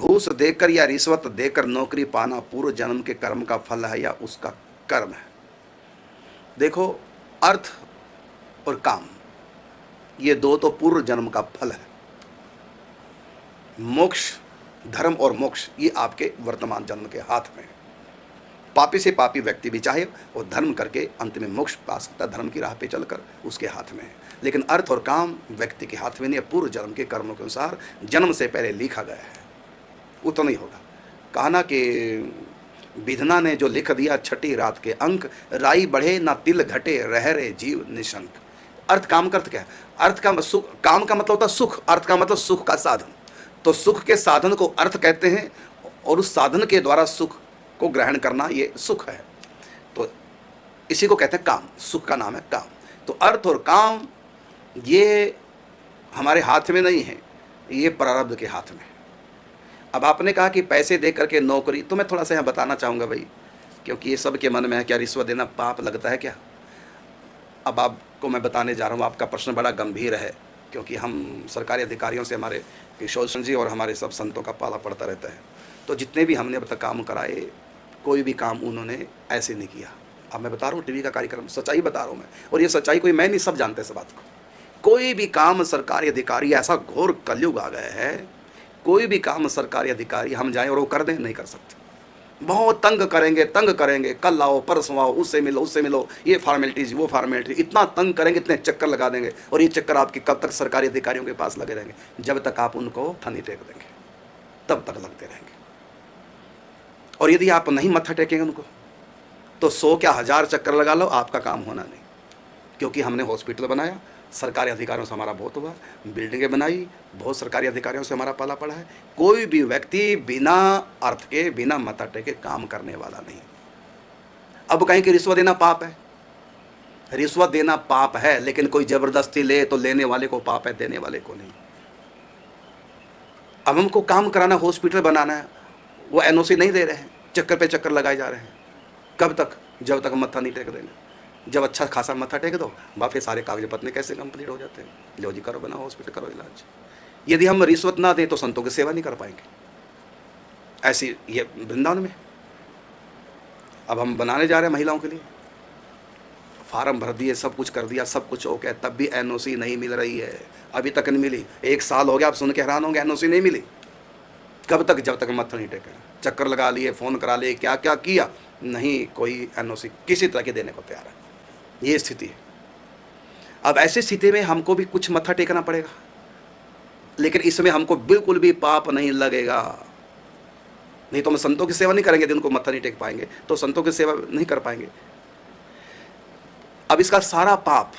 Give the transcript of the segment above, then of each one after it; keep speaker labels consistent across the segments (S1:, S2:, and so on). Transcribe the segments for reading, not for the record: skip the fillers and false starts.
S1: घूस देकर या रिश्वत देकर नौकरी पाना पूर्व जन्म के कर्म का फल है या उसका कर्म है। देखो, अर्थ और काम, ये दो तो पूर्व जन्म का फल है। मोक्ष, धर्म और मोक्ष, ये आपके वर्तमान जन्म के हाथ में है। पापी से पापी व्यक्ति भी चाहे वो धर्म करके अंत में मोक्ष पा सकता है, धर्म की राह पे चलकर उसके हाथ में है। लेकिन अर्थ और काम व्यक्ति के हाथ में नहीं है, पूर्व जन्म के कर्मों के अनुसार जन्म से पहले लिखा गया है, वो तो नहीं होगा। कहा ना कि विधना ने जो लिख दिया छठी रात के अंक, राई बढ़े ना तिल घटे रह रे जीव निशंक। अर्थ काम का अर्थ क्या है? अर्थ का सुख, काम का मतलब होता है सुख, अर्थ का मतलब सुख का साधन। तो सुख के साधन को अर्थ कहते हैं और उस साधन के द्वारा सुख को ग्रहण करना ये सुख है। तो इसी को कहते हैं काम, सुख का नाम है काम। तो अर्थ और काम ये हमारे हाथ में नहीं है, ये प्रारब्ध के हाथ में है। अब आपने कहा कि पैसे दे करके नौकरी, तो मैं थोड़ा सा यहाँ बताना चाहूँगा भाई, क्योंकि ये सबके मन में है, क्या रिश्वत देना पाप लगता है क्या? अब आपको मैं बताने जा रहा हूँ, आपका प्रश्न बड़ा गंभीर है, क्योंकि हम सरकारी अधिकारियों से, हमारे किशोर जी और हमारे सब संतों का पाला पड़ता रहता है। तो जितने भी हमने अब तक काम कराए, कोई भी काम उन्होंने ऐसे नहीं किया। अब मैं बता रहा हूँ, टीवी का कार्यक्रम, सच्चाई बता रहा हूँ मैं, और ये सच्चाई कोई मैं नहीं, सब जानते हैं इस बात को। कोई भी काम सरकारी अधिकारी, ऐसा घोर कलयुग आ गया है, कोई भी काम सरकारी अधिकारी हम जाएं और वो कर दें, नहीं कर सकते। बहुत तंग करेंगे, कल आओ परसों आओ, उससे मिलो, ये फॉर्मेलिटीज वो फॉर्मेलिटी, इतना तंग करेंगे, इतने चक्कर लगा देंगे, और ये चक्कर आपके कब तक सरकारी अधिकारियों के पास लगे रहेंगे? जब तक आप उनको थनी टेक देंगे तब तक लगते रहेंगे। और यदि आप नहीं मत्था टेकेंगे उनको, तो 100 क्या 1000 चक्कर लगा लो, आपका काम होना नहीं। क्योंकि हमने हॉस्पिटल बनाया, सरकारी अधिकारियों से हमारा बहुत हुआ, बिल्डिंगें बनाई, बहुत सरकारी अधिकारियों से हमारा पाला पड़ा है। कोई भी व्यक्ति बिना अर्थ के, बिना मत्था टेके काम करने वाला नहीं। अब कहीं कि रिश्वत देना पाप है, रिश्वत देना पाप है, लेकिन कोई जबरदस्ती ले तो लेने वाले को पाप है, देने वाले को नहीं। अब हमको काम कराना, हॉस्पिटल बनाना है, वो एनओसी नहीं दे रहे हैं, चक्कर पे चक्कर लगाए जा रहे हैं। कब तक? जब तक मत्था नहीं टेक देंगे। जब अच्छा खासा मत्था टेक दो, फिर सारे कागज पत्रे कैसे कंप्लीट हो जाते हैं, लो जी करो, बनाओ हॉस्पिटल, करो इलाज। यदि हम रिश्वत ना दें तो संतों की सेवा नहीं कर पाएंगे। ऐसी ये वृंदावन में अब हम बनाने जा रहे हैं महिलाओं के लिए, फार्म भर दिए, सब कुछ कर दिया, सब कुछ ओके, तब भी एनओसी नहीं मिल रही है, अभी तक नहीं मिली। 1 साल हो गया, आप सुन के हैरान होंगे, एनओसी नहीं मिली। कब तक? जब तक मत्था नहीं टेका। चक्कर लगा लिए, फ़ोन करा लिए, क्या क्या किया, नहीं कोई एनओसी किसी तरह के देने को तैयार है। ये स्थिति है। अब ऐसी स्थिति में हमको भी कुछ मत्था टेकना पड़ेगा, लेकिन इसमें हमको बिल्कुल भी पाप नहीं लगेगा। नहीं तो हम संतों की सेवा नहीं करेंगे, यदि उनको मत्था नहीं टेक पाएंगे तो संतों की सेवा नहीं कर पाएंगे। अब इसका सारा पाप,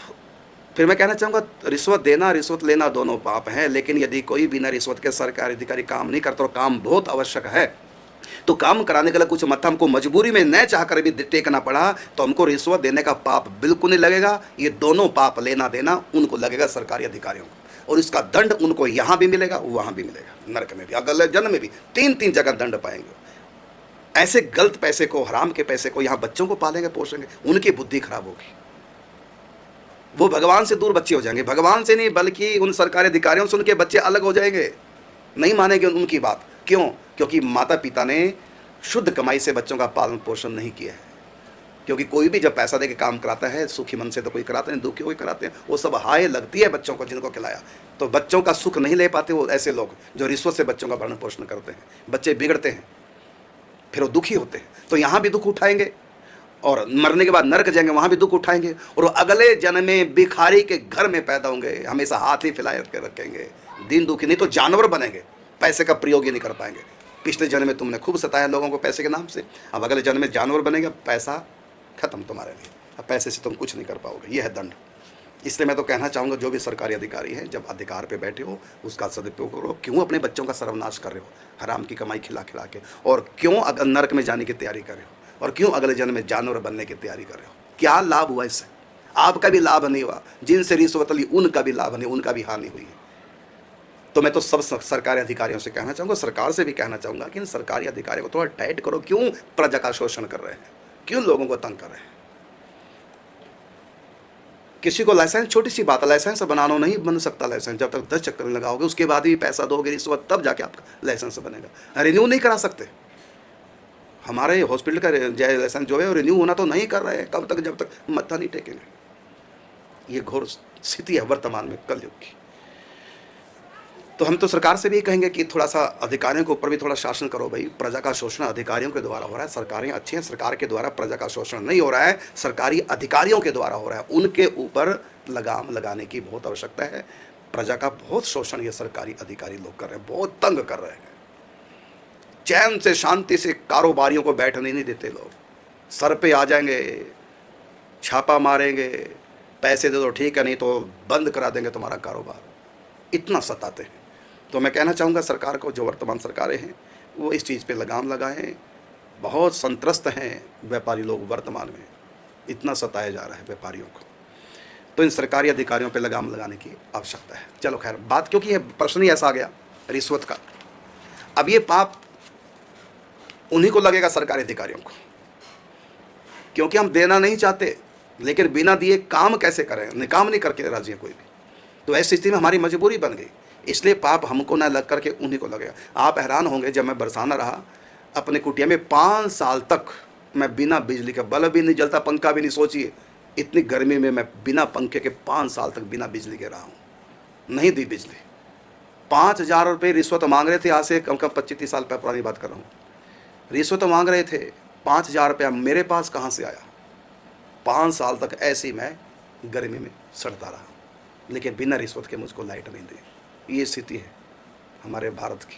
S1: फिर मैं कहना चाहूँगा, रिश्वत देना रिश्वत लेना दोनों पाप हैं। लेकिन यदि कोई बिना रिश्वत के सरकारी अधिकारी काम नहीं करता, और काम बहुत आवश्यक है, तो काम कराने के लिए कुछ मत्था हमको मजबूरी में न चाहकर भी टेकना पड़ा, तो हमको रिश्वत देने का पाप बिल्कुल नहीं लगेगा। ये दोनों पाप, लेना देना, उनको लगेगा सरकारी अधिकारियों को, और इसका दंड उनको यहाँ भी मिलेगा, वहाँ भी मिलेगा, नरक में भी, अगले जन्म में भी, 3 जगह दंड पाएंगे। ऐसे गलत पैसे को, हराम के पैसे को यहाँ बच्चों को पालेंगे पोषेंगे, उनकी बुद्धि खराब होगी, वो भगवान से दूर बच्चे हो जाएंगे। भगवान से नहीं, बल्कि उन सरकारी अधिकारियों से उनके बच्चे अलग हो जाएंगे, नहीं मानेंगे उनकी बात। क्यों? क्योंकि माता पिता ने शुद्ध कमाई से बच्चों का पालन पोषण नहीं किया है। क्योंकि कोई भी जब पैसा देके काम कराता है, सुखी मन से तो कोई कराते नहीं, दुखी कोई कराते हैं, वो सब हाय लगती है बच्चों को, जिनको खिलाया। तो बच्चों का सुख नहीं ले पाते वो ऐसे लोग जो रिश्वत से बच्चों का भरण पोषण करते हैं। बच्चे बिगड़ते हैं, फिर वो दुखी होते हैं, तो यहाँ भी दुख उठाएंगे, और मरने के बाद नरक जाएंगे, वहाँ भी दुख उठाएंगे, और अगले जन्म में भिखारी के घर में पैदा होंगे, हमेशा हाथ ही फैलाए के रखेंगे, दिन दुखी, नहीं तो जानवर बनेंगे, पैसे का प्रयोग ही नहीं कर पाएंगे। पिछले जन्म में तुमने खूब सताया लोगों को पैसे के नाम से, अब अगले जन्म में जानवर बनेगा, पैसा खत्म तुम्हारे लिए, अब पैसे से तुम कुछ नहीं कर पाओगे, यह है दंड। इसलिए मैं तो कहना चाहूँगा, जो भी सरकारी अधिकारी हैं, जब अधिकार पे बैठे हो उसका सदुपयोग करो। क्यों अपने बच्चों का सर्वनाश कर रहे हो हराम की कमाई खिला खिला के, और क्यों अगर नरक में जाने की तैयारी कर रहे हो, और क्यों अगले जन्म में जानवर बनने की तैयारी कर रहे हो? क्या लाभ हुआ इससे? आपका भी लाभ नहीं हुआ, जिनसे रिश्वत ली उनका भी लाभ नहीं, उनका भी हानि हुई है। तो मैं तो सब सरकारी अधिकारियों से कहना चाहूँगा, सरकार से भी कहना चाहूँगा कि इन सरकारी अधिकारियों को थोड़ा टाइट करो। क्यों प्रजा का शोषण कर रहे हैं, क्यों लोगों को तंग कर रहे हैं? किसी को लाइसेंस, छोटी सी बात है, लाइसेंस बनाना नहीं बन सकता लाइसेंस जब तक 10 चक्कर लगाओगे, उसके बाद ही पैसा दोगे रिश्वत, तब जाके आपका लाइसेंस बनेगा। रिन्यू नहीं करा सकते। हमारे हॉस्पिटल का लाइसेंस जो है वो रिन्यू होना तो नहीं कर रहे हैं, कब तक, जब तक मत्था नहीं टेकेंगे। ये घोर स्थिति है वर्तमान में कलयुग की। तो हम तो सरकार से भी कहेंगे कि थोड़ा सा अधिकारियों के ऊपर भी थोड़ा शासन करो भाई। प्रजा का शोषण अधिकारियों के द्वारा हो रहा है। सरकारें अच्छी हैं, सरकार के द्वारा प्रजा का शोषण नहीं हो रहा है, सरकारी अधिकारियों के द्वारा हो रहा है। उनके ऊपर लगाम लगाने की बहुत आवश्यकता है। प्रजा का बहुत शोषण ये सरकारी अधिकारी लोग कर रहे हैं, बहुत तंग कर रहे हैं। चैन से शांति से कारोबारियों को बैठने नहीं देते लोग। सर पे आ जाएंगे, छापा मारेंगे, पैसे दे दो ठीक है, नहीं तो बंद करा देंगे तुम्हारा कारोबार, इतना सताते हैं। तो मैं कहना चाहूँगा सरकार को, जो वर्तमान सरकारें हैं वो इस चीज़ पे लगाम लगाएं। बहुत संत्रस्त हैं व्यापारी लोग वर्तमान में, इतना सताया जा रहा है व्यापारियों को। तो इन सरकारी अधिकारियों पे लगाम लगाने की आवश्यकता है। चलो खैर, बात क्योंकि ये प्रश्न ही ऐसा आ गया रिश्वत का। अब ये पाप उन्हीं को लगेगा, सरकारी अधिकारियों को, क्योंकि हम देना नहीं चाहते, लेकिन बिना दिए काम कैसे करें, निकाम नहीं करके राजी है कोई भी। तो ऐसी स्थिति में हमारी मजबूरी बन गई, इसलिए पाप हमको ना लग करके उन्हीं को लगेगा। आप हैरान होंगे, जब मैं बरसाना रहा अपने कुटिया में 5 साल तक मैं बिना बिजली के, बल्ब भी नहीं जलता, पंखा भी नहीं, सोचिए इतनी गर्मी में मैं बिना पंखे के 5 साल तक बिना बिजली के रहा हूँ, नहीं दी बिजली। 5,000 रुपये रिश्वत मांग रहे थे, आज से कम 25-30 साल पहले पुरानी बात कर रहा हूँ। रिश्वत मांग रहे थे, 5,000 रुपया मेरे पास कहाँ से आया। 5 साल तक ऐसे ही मैं गर्मी में सड़ता रहा, लेकिन बिना रिश्वत के मुझको लाइट नहीं दी। ये स्थिति है हमारे भारत की।